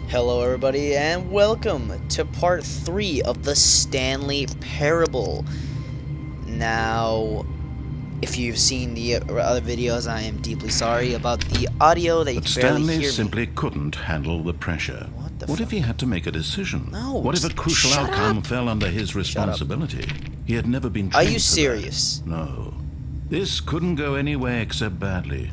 Hello everybody and welcome to part 3 of the Stanley parable. Now, if you've seen the other videos, I am deeply sorry about the audio that you but can barely Stanley hear me. simply couldn't handle the pressure. What if he had to make a decision? No, what if a crucial outcome fell under his responsibility? He had never been trained Are you for serious? that. No. This couldn't go any way except badly.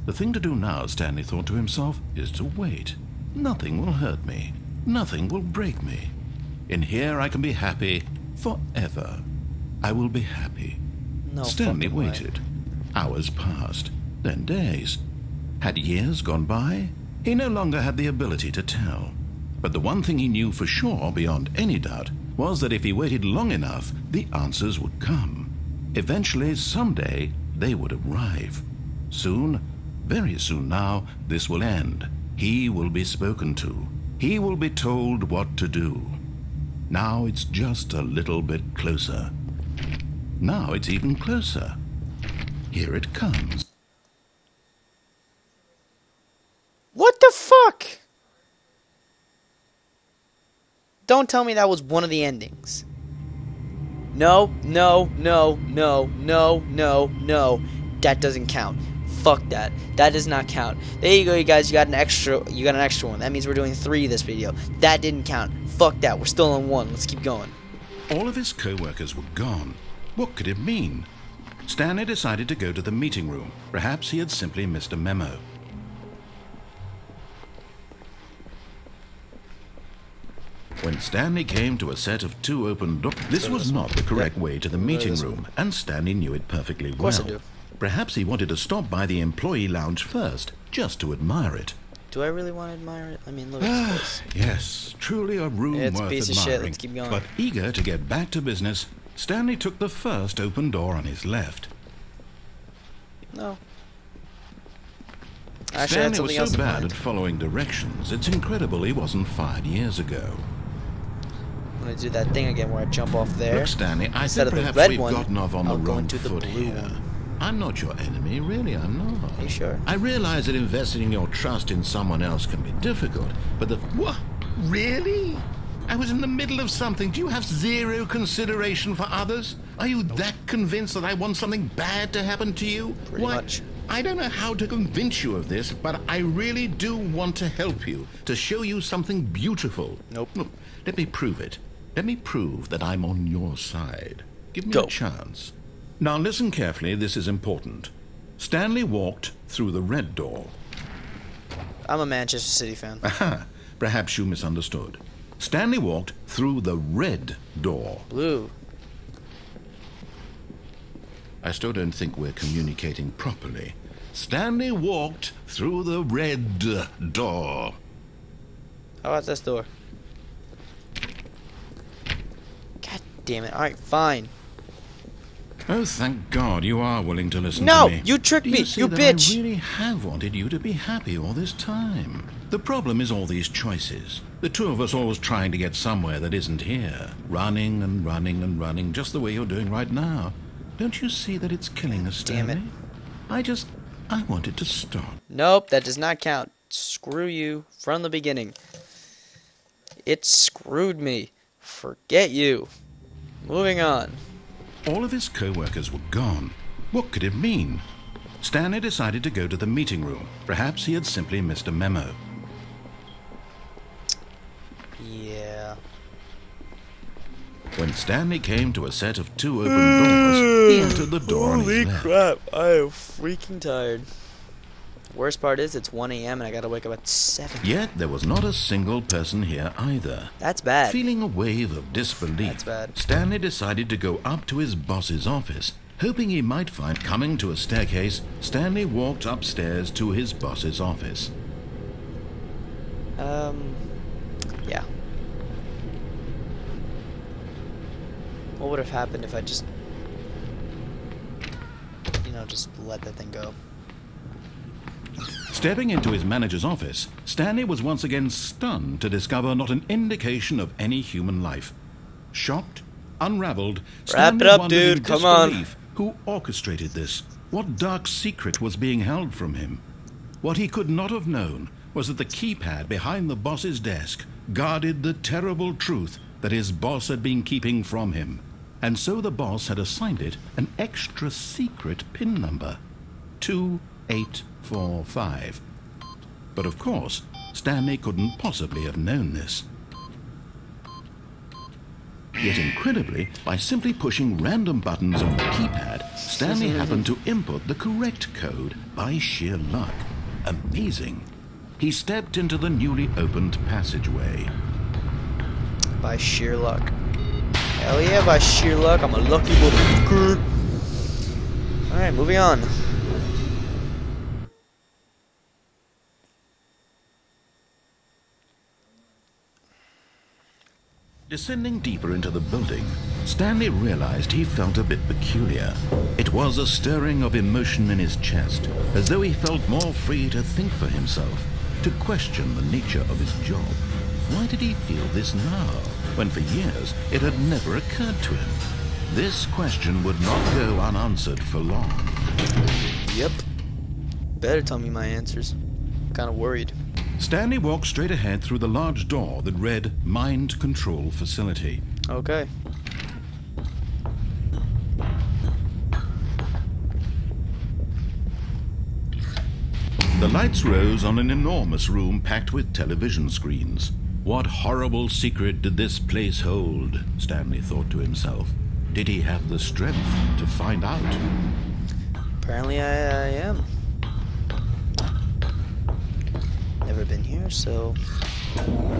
The thing to do now, Stanley thought to himself, is to wait. Nothing will hurt me. Nothing will break me. In here I can be happy forever. I will be happy. No Stanley fucking way. waited. Hours passed, then days. Had years gone by? He no longer had the ability to tell. But the one thing he knew for sure, beyond any doubt, was that if he waited long enough, the answers would come. Eventually, someday, they would arrive. Soon, very soon now, this will end. He will be spoken to. He will be told what to do. Now it's just a little bit closer. Now it's even closer. Here it comes. What the fuck? Don't tell me that was one of the endings. No. That doesn't count. Fuck that. That does not count. There you go, you guys. You got an extra one. That means we're doing 3 this video. That didn't count. Fuck that. We're still on 1. Let's keep going. All of his co-workers were gone. What could it mean? Stanley decided to go to the meeting room. Perhaps he had simply missed a memo. When Stanley came to a set of 2 open doors, this was not the correct way to the meeting room, and Stanley knew it perfectly well. Of course I do. Perhaps he wanted to stop by the employee lounge first, just to admire it. Do I really want to admire it? I mean, look at this. Yes, truly a room It's a worth piece of admiring. shit. Let's keep going. But eager to get back to business, Stanley took the first open door on his left. No. Stanley was so bad at following directions, it's incredible he wasn't fired years ago. I'm gonna do that thing again where I jump off there. Look, Stanley, I Instead think of the perhaps red we've one, gotten off on I'll the go wrong into the foot blue here. one. I'm not your enemy, really, I'm not. Are you sure? I realize that investing your trust in someone else can be difficult, but what? Really? I was in the middle of something. Do you have zero consideration for others? Are you that convinced that I want something bad to happen to you? Pretty much. I don't know how to convince you of this, but I really do want to help you, to show you something beautiful. Nope. Look, let me prove it. Let me prove that I'm on your side. Give me Go. a chance. Now listen carefully, this is important. Stanley walked through the red door. I'm a Manchester City fan. Aha, perhaps you misunderstood. Stanley walked through the red door. Blue. I still don't think we're communicating properly. Stanley walked through the red door. How about this door? God damn it. Alright, fine. Oh, thank God you are willing to listen No! to me. You tricked Do me, you see you that bitch! I really have wanted you to be happy all this time. The problem is all these choices. The 2 of us always trying to get somewhere that isn't here. Running and running and running, just the way you're doing right now. Don't you see that it's killing us, Stanley? Damn it. I want it to stop. Nope, that does not count. Screw you from the beginning. It screwed me. Forget you. Moving on. All of his co-workers were gone. What could it mean? Stanley decided to go to the meeting room. Perhaps he had simply missed a memo. Yeah. When Stanley came to a set of 2 open doors, he entered the door on his left. crap, I am freaking tired. Worst part is it's 1 a.m. and I gotta wake up at 7. Yet there was not a single person here either. That's bad. Feeling a wave of disbelief, That's bad. Stanley decided to go up to his boss's office. Hoping he might find coming to a staircase, Stanley walked upstairs to his boss's office. Yeah. What would have happened if I just, just let that thing go? Stepping into his manager's office, Stanley was once again stunned to discover not an indication of any human life. Shocked, unraveled, Stanley it up, wondered dude. in Come on. disbelief who orchestrated this. What dark secret was being held from him? What he could not have known was that the keypad behind the boss's desk guarded the terrible truth that his boss had been keeping from him. And so the boss had assigned it an extra secret PIN number, 2845. But of course, Stanley couldn't possibly have known this. Yet incredibly, by simply pushing random buttons on the keypad, Stanley happened to input the correct code by sheer luck. Amazing. He stepped into the newly opened passageway. By sheer luck. Hell yeah, by sheer luck. I'm a lucky motherfucker. Alright, moving on. Descending deeper into the building, Stanley realized he felt a bit peculiar. It was a stirring of emotion in his chest, as though he felt more free to think for himself, to question the nature of his job. Why did he feel this now, when for years it had never occurred to him? This question would not go unanswered for long. Yep. Better tell me my answers. I'm kind of worried. Stanley walked straight ahead through the large door that read Mind Control Facility. Okay. The lights rose on an enormous room packed with television screens. What horrible secret did this place hold? Stanley thought to himself. Did he have the strength to find out? Apparently I am. Never been here, so...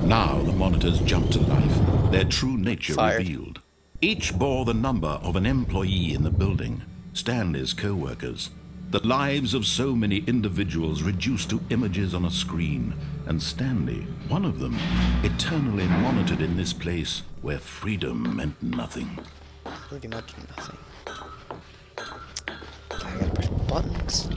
Now the monitors jumped to life, their true nature Fired. revealed. Each bore the number of an employee in the building, Stanley's co-workers. The lives of so many individuals reduced to images on a screen, and Stanley, one of them, eternally monitored in this place where freedom meant nothing. Pretty much nothing. I gotta push buttons.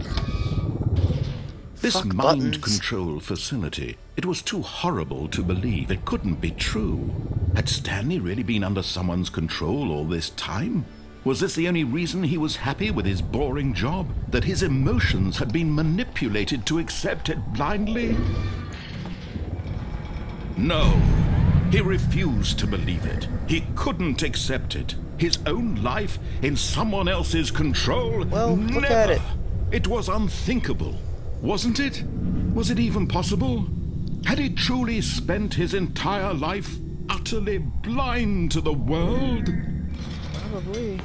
This Fuck mind buttons. control facility, it was too horrible to believe. It couldn't be true. Had Stanley really been under someone's control all this time? Was this the only reason he was happy with his boring job? That his emotions had been manipulated to accept it blindly? No. He refused to believe it. He couldn't accept it. His own life in someone else's control? Well, Never. look at it. It was unthinkable. Wasn't it? Was it even possible? Had he truly spent his entire life utterly blind to the world? Probably.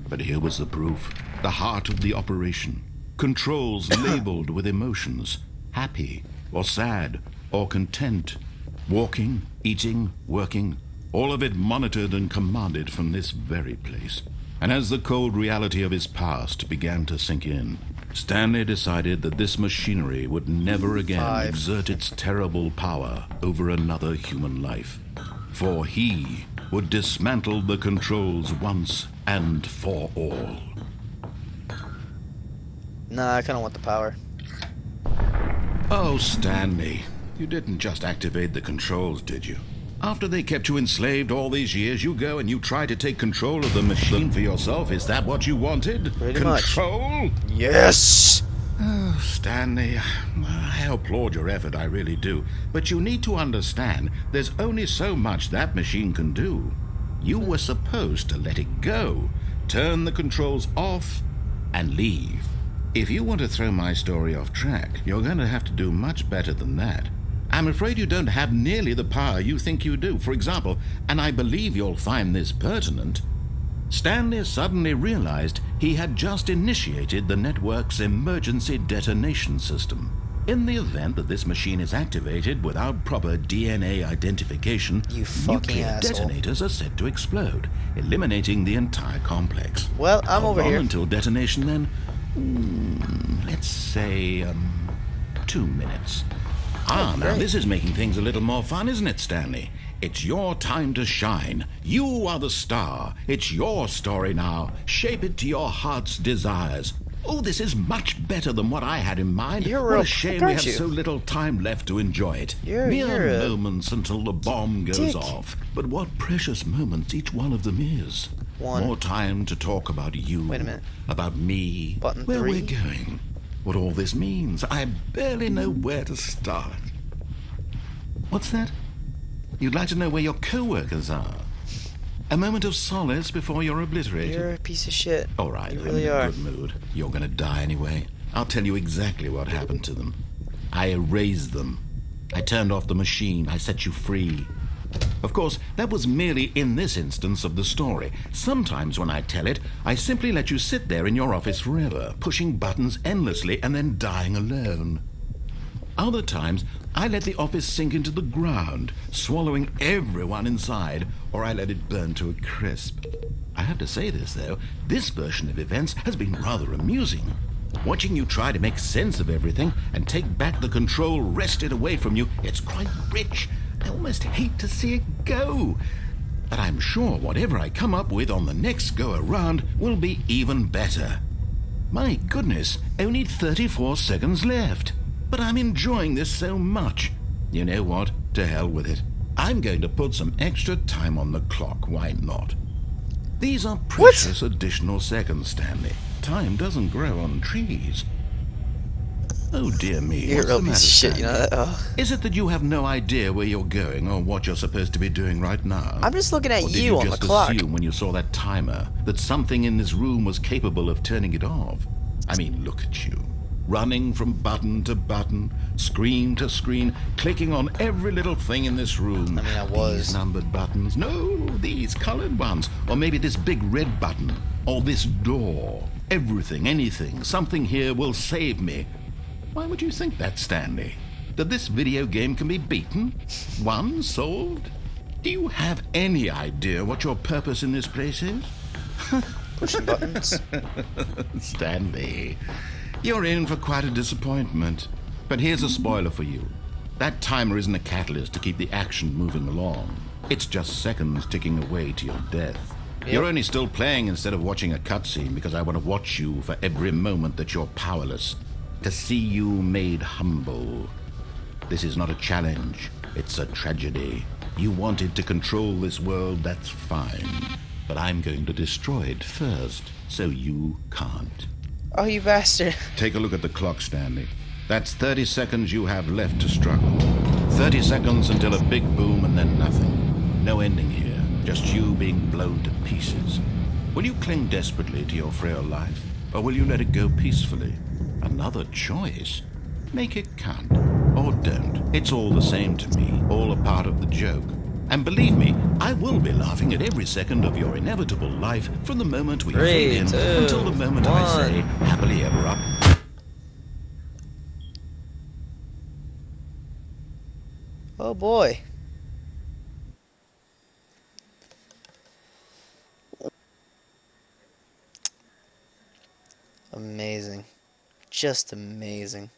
But here was the proof. The heart of the operation. Controls labeled with emotions. Happy, or sad, or content. Walking, eating, working. All of it monitored and commanded from this very place. And as the cold reality of his past began to sink in, Stanley decided that this machinery would never again exert its terrible power over another human life. For he would dismantle the controls once and for all. Nah, I kinda want the power. Oh, Stanley, you didn't just activate the controls, did you? After they kept you enslaved all these years, you go and you try to take control of the machine for yourself. Is that what you wanted? Pretty much. Control? Yes! Oh, Stanley, I applaud your effort, I really do. But you need to understand, there's only so much that machine can do. You were supposed to let it go, turn the controls off, and leave. If you want to throw my story off track, you're going to have to do much better than that. I'm afraid you don't have nearly the power you think you do. For example, and I believe you'll find this pertinent, Stanley suddenly realized he had just initiated the network's emergency detonation system. In the event that this machine is activated without proper DNA identification, You fucking nuclear asshole. detonators are set to explode, eliminating the entire complex. Well, I'm How over long here. until detonation then? Let's say, 2 minutes. Now great. this is making things a little more fun, isn't it, Stanley? It's your time to shine. You are the star. It's your story now. Shape it to your heart's desires. Oh, this is much better than what I had in mind. You're what real a shame prick, we aren't have you? so little time left to enjoy it. You're Mere a moments until the bomb goes dick. off. But what precious moments each one of them is. One. More time to talk about you. Wait a minute. About me. Button where 3. we're going. What all this means. I barely know where to start. What's that? You'd like to know where your co-workers are? A moment of solace before you're obliterated? You're a piece of shit. All right, you I'm really in a are. good mood. You're gonna die anyway. I'll tell you exactly what happened to them. I erased them. I turned off the machine. I set you free. Of course, that was merely in this instance of the story. Sometimes when I tell it, I simply let you sit there in your office forever, pushing buttons endlessly and then dying alone. Other times, I let the office sink into the ground, swallowing everyone inside, or I let it burn to a crisp. I have to say this, though, this version of events has been rather amusing. Watching you try to make sense of everything and take back the control wrested away from you, it's quite rich. I almost hate to see it go. But I'm sure whatever I come up with on the next go-around will be even better. My goodness, only 34 seconds left. But I'm enjoying this so much. You know what? To hell with it. I'm going to put some extra time on the clock. Why not? These are precious additional seconds, Stanley. Time doesn't grow on trees. Oh dear me. You're a real piece of shit, Stanley? you know that? Oh. Is it that you have no idea where you're going or what you're supposed to be doing right now? I'm just looking at Or did you on the just clock. assume when you saw that timer that something in this room was capable of turning it off? I mean, look at you. Running from button to button, screen to screen, clicking on every little thing in this room. I mean, I was. These numbered buttons. No, these colored ones. Or maybe this big red button. Or this door. Everything, anything, something here will save me. Why would you think that, Stanley? That this video game can be beaten? Won? Solved? Do you have any idea what your purpose in this place is? Pushing buttons. Stanley, you're in for quite a disappointment. But here's a spoiler for you. That timer isn't a catalyst to keep the action moving along. It's just seconds ticking away to your death. Yep. You're only still playing instead of watching a cutscene because I want to watch you for every moment that you're powerless. To see you made humble. This is not a challenge. It's a tragedy. You wanted to control this world, that's fine. But I'm going to destroy it first, so you can't. Oh, you bastard. Take a look at the clock, Stanley. That's 30 seconds you have left to struggle. 30 seconds until a big boom and then nothing. No ending here. Just you being blown to pieces. Will you cling desperately to your frail life, or will you let it go peacefully? Another choice. Make it count. Or don't. It's all the same to me. All a part of the joke. And believe me, I will be laughing at every second of your inevitable life from the moment we fade in until the moment I say, happily ever up. Oh boy. Amazing. Just amazing.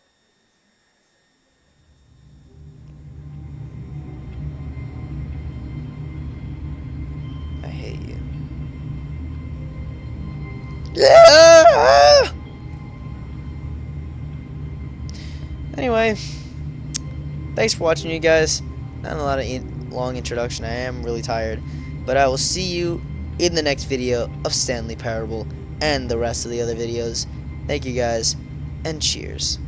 I hate you. Yeah! Anyway, thanks for watching, you guys. Not a lot of long introduction. I am really tired. But I will see you in the next video of Stanley Parable and the rest of the other videos. Thank you guys, and cheers.